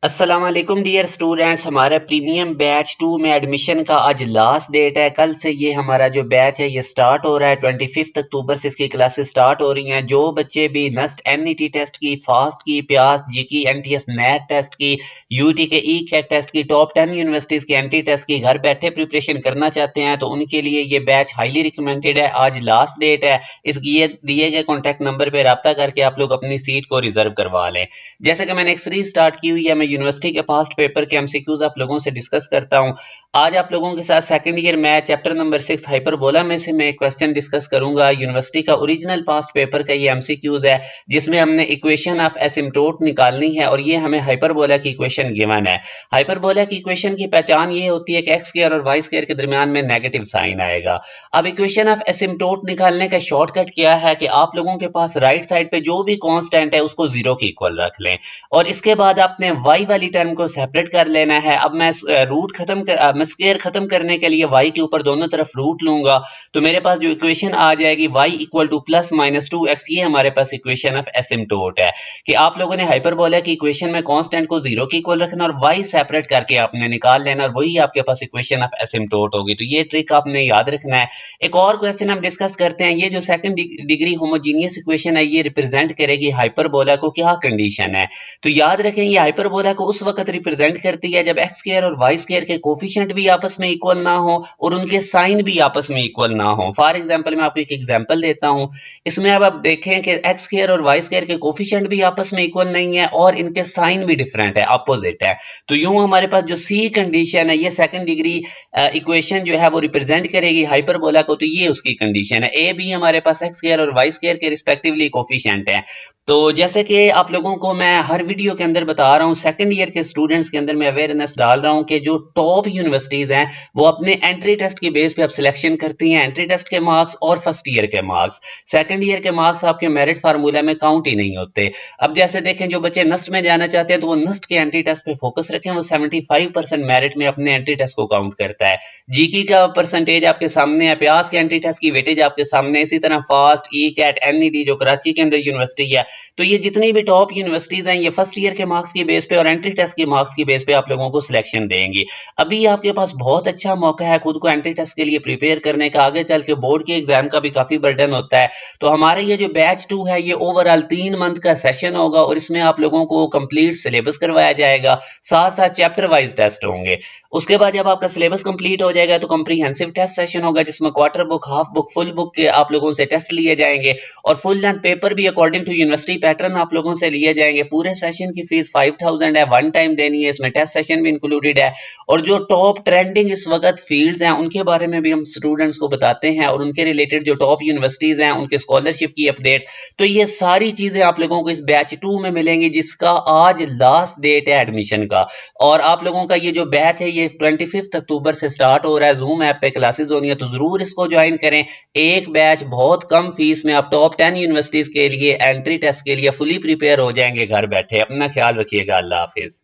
अस्सलाम वालेकुम dear students. हमारा प्रीमियम बैच 2 में एडमिशन का आज लास्ट डेट है। कल से ये हमारा जो बैच है ये स्टार्ट हो रहा है। 25 अक्टूबर से इसकी क्लासेस स्टार्ट हो रही हैं। जो बच्चे भी नस्ट एनईटी टेस्ट की, फास्ट की, प्यास जीकी, एनटीएस नेट टेस्ट की, यूटी के ई कैट टेस्ट की, टॉप 10 यूनिवर्सिटीज की एंट्री टेस्ट की घर बैठे प्रिपरेशन करना चाहते हैं तो उनके लिए ये बैच हाईली रिकमेंडेड है। आज लास्ट डेट है। इस दिए गए कॉन्टैक्ट नंबर पर रब्ता करके आप लोग अपनी सीट को रिजर्व करवा लें। जैसे कि मैंने एक सीरीज स्टार्ट की हुई है, मैं यूनिवर्सिटी के पास्ट पेपर के एमसीक्यूज आप लोगों से डिस्कस करता हूं। आज आप लोगों के साथ second year math chapter number 6 hyperbola में से मैं एक क्वेश्चन डिस्कस करूंगा। यूनिवर्सिटी का ओरिजिनल पास्ट पेपर का ये एमसीक्यूज है जिसमें हमने इक्वेशन ऑफ एसिम्प्टोट निकालनी है और ये हमें हाइपरबोला की इक्वेशन गिवन है। हाइपरबोला की इक्वेशन की पहचान ये होती है कि एक्स स्क्वायर और वाई स्क्वायर के दरमियान में नेगेटिव साइन आएगा। अब इक्वेशन ऑफ एसिम्प्टोट निकालने का शॉर्टकट क्या है कि आप लोगों के पास राइट साइड पे जो भी कांस्टेंट है उसको जीरो के इक्वल रख लें और इसके बाद आपने y वाली टर्म को सेपरेट कर लेना है। अब मैं रूट मैं स्क्वायर खत्म करने के लिए y के ऊपर दोनों तरफ रूट लूंगा तो मेरे पास जो इक्वेशन आ जाएगी y equal two plus minus 2x, ये हमारे पास इक्वेशन ऑफ एसिम्प्टोट है कि आप लोगों ने हाइपरबोला की इक्वेशन में कांस्टेंट को जीरो के इक्वल रखना और y सेपरेट करके आपने निकाल लेना और वही आपके पास इक्वेशन ऑफ एसिम्प्टोट होगी। तो ये ट्रिक आपने याद रखना है। एक और क्वेश्चन हम डिस्कस करते हैं। ये जो सेकंड डिग्री होमोजीनियस इक्वेशन है ये रिप्रेजेंट करेगी हाइपरबोला को, क्या कंडीशन है? तो याद रखें ये हाइपरबोला को उस वक्त रिप्रेजेंट करती है जब एक्स स्क्वायर और वाई स्क्वायर के कोफिशिएंट भी आपस में इक्वल ना हो और उनके साइन भी आपस में इक्वल ना हो। फॉर एग्जांपल मैं आपको एक एग्जांपल देता हूं। इसमें अब आप देखें कि एक्स स्क्वायर और वाई स्क्वायर के कोफिशिएंट भी आपस में इक्वल नहीं है और इनके साइन भी डिफरेंट है, अपोजिट है। तो यूं हमारे पास जो सी कंडीशन है ये सेकंड डिग्री इक्वेशन जो है वो रिप्रेजेंट करेगी हाइपरबोला को। तो ये उसकी कंडीशन है। ए बी हमारे पास एक्स स्क्वायर और वाई स्क्वायर के रिस्पेक्टिवली कोफिशिएंट है। तो जैसे कि आप लोगों को मैं हर वीडियो के अंदर बता रहा हूं, सेकंड ईयर के स्टूडेंट्स के अंदर मैं अवेयरनेस डाल रहा हूं कि जो टॉप यूनिवर्सिटीज हैं वो अपने एंट्री टेस्ट के बेस पे अब सिलेक्शन करती हैं, एंट्री टेस्ट के मार्क्स और फर्स्ट ईयर के मार्क्स। सेकंड ईयर के मार्क्स आपके मेरिट फार्मूला में काउंट ही नहीं होते। अब जैसे देखें जो बच्चे नस्ट में जाना चाहते हैं तो वो नस्ट के एंट्री टेस्ट पे फोकस रखें, वो 75% मेरिट में अपने एंट्री टेस्ट को काउंट करता है। जीकी का परसेंटेज आपके सामने है, प्यास के एंट्री टेस्ट की वेटेज आपके सामने, इसी तरह फास्ट, ई कैट, एनईडी जो कराची के अंदर यूनिवर्सिटी है। तो ये जितनी भी टॉप यूनिवर्सिटीज हैं ये फर्स्ट ईयर के मार्क्स की बेस पे और एंट्री टेस्ट के मार्क्स की बेस पे आप लोगों को सिलेक्शन देंगी। अभी आपके पास बहुत अच्छा मौका है खुद को एंट्री टेस्ट के लिए प्रिपेयर करने का। आगे चल के बोर्ड के एग्जाम का भी काफी बर्डन होता है। तो हमारे ये जो बैच 2 है ये ओवरऑल 3 मंथ का सेशन होगा और इसमें आप लोगों को कंप्लीट सिलेबस करवाया जाएगा, साथ साथ चैप्टर वाइज टेस्ट होंगे। उसके बाद जब आपका सिलेबस कंप्लीट हो जाएगा तो कंप्रीहेंसिव टेस्ट सेशन होगा जिसमें quarter book, half book, full book के आप लोगों से टेस्ट लिए जाएंगे और फुल लेंथ पेपर भी अकॉर्डिंग टू यूनिवर्सिटी पैटर्न आप लोगों से लिए जाएंगे। पूरे सेशन की फीस 5000 है, वन टाइम देनी है, इसमें टेस्ट सेशन भी इंक्लूडेड है। और जो टॉप ट्रेंडिंग इस वक्त फील्ड्स हैं उनके बारे में भी हम स्टूडेंट्स को बताते हैं और उनके रिलेटेड जो टॉप यूनिवर्सिटीज हैं उनके स्कॉलरशिप की अपडेट। तो ये सारी चीजें आप लोगों को इस बैच 2 में मिलेंगी जिसका आज लास्ट डेट है एडमिशन का। और आप लोगों का ये जो बैच है ये 25 अक्टूबर से स्टार्ट हो रहा है। जूम ऐप पे क्लासेस होनी है तो जरूर इसको ज्वाइन करें। एक बैच बहुत कम फीस में आप टॉप 10 यूनिवर्सिटीज के लिए एंट्री टेस्ट के लिए फुली प्रिपेयर हो जाएंगे घर बैठे। अपना ख्याल रखिएगा। अल्लाह हाफिज।